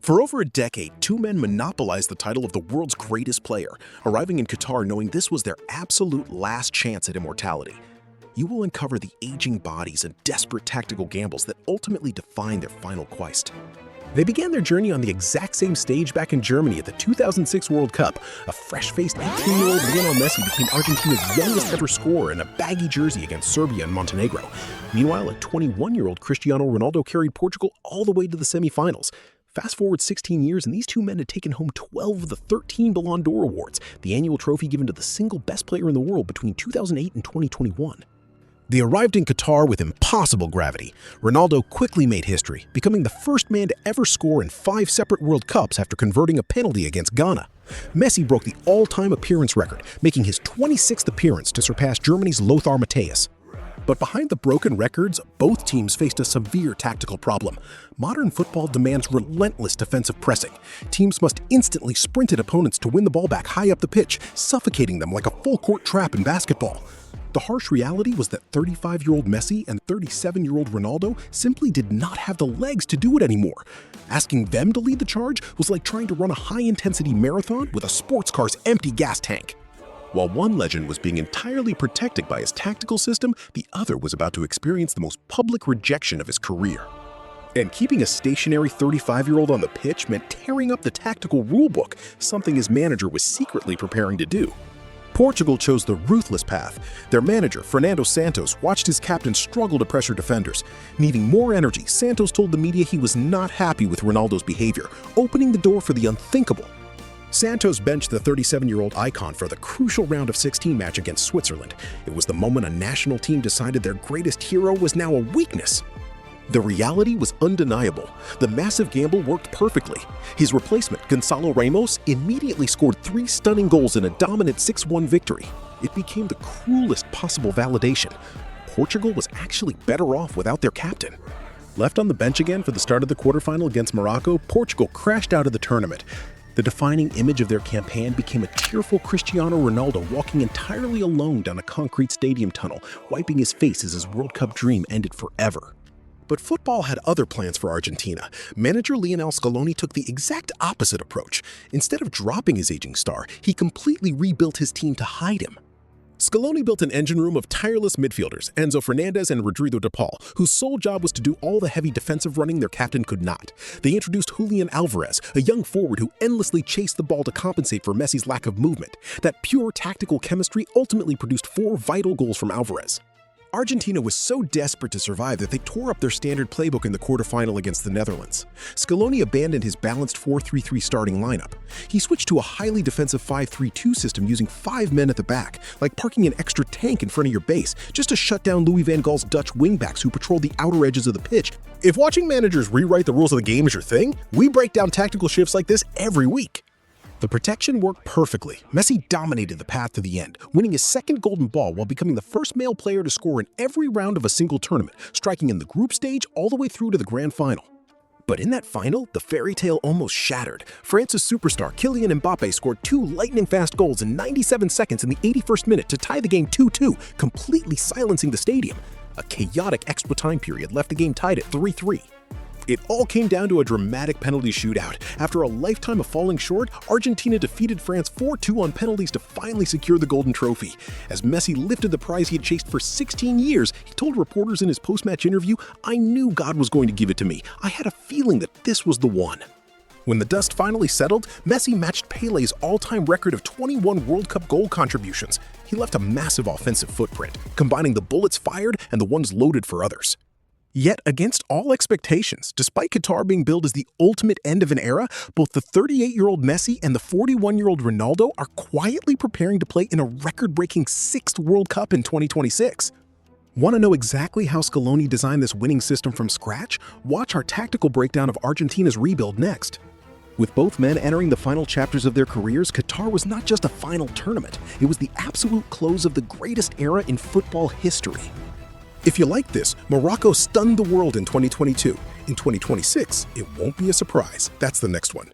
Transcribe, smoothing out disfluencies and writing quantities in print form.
For over a decade, two men monopolized the title of the world's greatest player, arriving in Qatar knowing this was their absolute last chance at immortality. You will uncover the aging bodies and desperate tactical gambles that ultimately define their final quest. They began their journey on the exact same stage back in Germany at the 2006 World Cup. A fresh-faced 18-year-old Lionel Messi became Argentina's youngest ever scorer in a baggy jersey against Serbia and Montenegro. Meanwhile, a 21-year-old Cristiano Ronaldo carried Portugal all the way to the semifinals. Fast forward 16 years, and these two men had taken home 12 of the 13 ballon-dor awards, the annual trophy given to the single best player in the world between 2008 and 2021. They arrived in Qatar with impossible gravity. Ronaldo quickly made history, becoming the first man to ever score in 5 separate World Cups after converting a penalty against Ghana. Messi broke the all-time appearance record, making his 26th appearance to surpass Germany's Lothar Matthäus. But behind the broken records, both teams faced a severe tactical problem. Modern football demands relentless defensive pressing. Teams must instantly sprint at opponents to win the ball back high up the pitch, suffocating them like a full-court trap in basketball. The harsh reality was that 35-year-old Messi and 37-year-old Ronaldo simply did not have the legs to do it anymore. Asking them to lead the charge was like trying to run a high-intensity marathon with a sports car's empty gas tank. While one legend was being entirely protected by his tactical system, the other was about to experience the most public rejection of his career. And keeping a stationary 35-year-old on the pitch meant tearing up the tactical rulebook, something his manager was secretly preparing to do. Portugal chose the ruthless path. Their manager, Fernando Santos, watched his captain struggle to pressure defenders. Needing more energy, Santos told the media he was not happy with Ronaldo's behavior, opening the door for the unthinkable. Santos benched the 37-year-old icon for the crucial round of 16 match against Switzerland. It was the moment a national team decided their greatest hero was now a weakness. The reality was undeniable. The massive gamble worked perfectly. His replacement, Gonçalo Ramos, immediately scored 3 stunning goals in a dominant 6-1 victory. It became the cruelest possible validation. Portugal was actually better off without their captain. Left on the bench again for the start of the quarterfinal against Morocco, Portugal crashed out of the tournament. The defining image of their campaign became a tearful Cristiano Ronaldo walking entirely alone down a concrete stadium tunnel, wiping his face as his World Cup dream ended forever. But football had other plans for Argentina. Manager Lionel Scaloni took the exact opposite approach. Instead of dropping his aging star, he completely rebuilt his team to hide him. Scaloni built an engine room of tireless midfielders, Enzo Fernandez and Rodrigo de Paul, whose sole job was to do all the heavy defensive running their captain could not. They introduced Julian Alvarez, a young forward who endlessly chased the ball to compensate for Messi's lack of movement. That pure tactical chemistry ultimately produced 4 vital goals from Alvarez. Argentina was so desperate to survive that they tore up their standard playbook in the quarterfinal against the Netherlands. Scaloni abandoned his balanced 4-3-3 starting lineup. He switched to a highly defensive 5-3-2 system using 5 men at the back, like parking an extra tank in front of your base, just to shut down Louis van Gaal's Dutch wingbacks who patrol the outer edges of the pitch. If watching managers rewrite the rules of the game is your thing, we break down tactical shifts like this every week. The protection worked perfectly. Messi dominated the path to the end, winning his 2nd golden ball while becoming the first male player to score in every round of a single tournament, striking in the group stage all the way through to the grand final. But in that final, the fairy tale almost shattered. France's superstar Kylian Mbappe scored 2 lightning-fast goals in 97 seconds in the 81st minute to tie the game 2-2, completely silencing the stadium. A chaotic extra time period left the game tied at 3-3. It all came down to a dramatic penalty shootout. After a lifetime of falling short, Argentina defeated France 4-2 on penalties to finally secure the golden trophy. As Messi lifted the prize he had chased for 16 years, he told reporters in his post-match interview, "I knew God was going to give it to me. I had a feeling that this was the one." When the dust finally settled, Messi matched Pele's all-time record of 21 World Cup goal contributions. He left a massive offensive footprint, combining the bullets fired and the ones loaded for others. Yet, against all expectations, despite Qatar being billed as the ultimate end of an era, both the 38-year-old Messi and the 41-year-old Ronaldo are quietly preparing to play in a record-breaking 6th World Cup in 2026. Want to know exactly how Scaloni designed this winning system from scratch? Watch our tactical breakdown of Argentina's rebuild next. With both men entering the final chapters of their careers, Qatar was not just a final tournament. It was the absolute close of the greatest era in football history. If you like this, Morocco stunned the world in 2022. In 2026, it won't be a surprise. That's the next one.